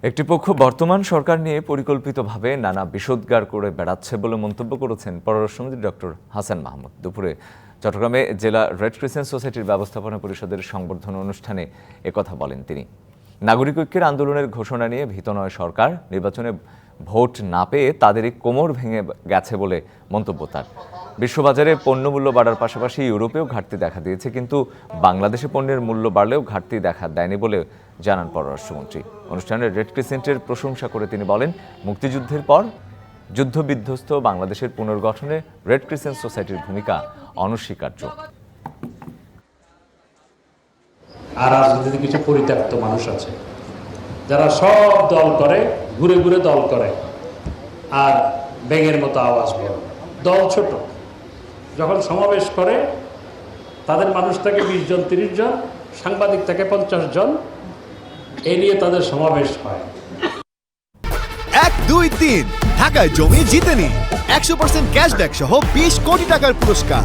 একটি পক্ষ বর্তমান সরকার নিয়ে পরিকল্পিতভাবে নানা বিষোদ্গার করে বেড়াচ্ছে বলে মন্তব্য করেছেন পররাষ্ট্রমন্ত্রী ডক্টর হাসান মাহমুদ। দুপুরে চট্টগ্রামে জেলা রেড ক্রিসেন্ট সোসাইটির ব্যবস্থাপনা পরিষদের সংবর্ধনা অনুষ্ঠানে একথা বলেন তিনি। নাগরিক ঐক্যের আন্দোলনের ঘোষণা নিয়ে ভীত নয় সরকার, নির্বাচনে ভোট না পেয়ে তাদেরই কোমর ভেঙে গেছে বলে মন্তব্য তার। বিশ্ববাজারে পণ্যমূল্য বাড়ার পাশাপাশি ইউরোপেও ঘাটতি দেখা দিয়েছে, কিন্তু বাংলাদেশে পণ্যের মূল্য বাড়লেও ঘাটতি দেখা দেয়নি বলে জানান পররাষ্ট্রমন্ত্রী। অনুষ্ঠানে রেড ক্রিসেন্টের প্রশংসা করে তিনি বলেন, মুক্তিযুদ্ধের পর যুদ্ধবিধ্বস্ত বাংলাদেশের পুনর্গঠনে রেড ক্রিসেন্ট সোসাইটির ভূমিকা অনস্বীকার্য। আর রাজনীতিতে কিছু পরিত্যক্ত মানুষ আছে যারা সব দল করে, ঘুরে ঘুরে দল করে, আর ব্যাঙের মতো আওয়াজ বলে। দল ছোট, যখন সমাবেশ করে তাদের মানুষ থাকে 20 জন 30 জন, সাংবাদিক থাকে 50 জন, এ নিয়ে তাদের সমাবেশ হয়। 1, 2, 3 ঢাকায় জমি জিতে নিন 100% ক্যাশব্যাক সহ 20 কোটি টাকার পুরস্কার।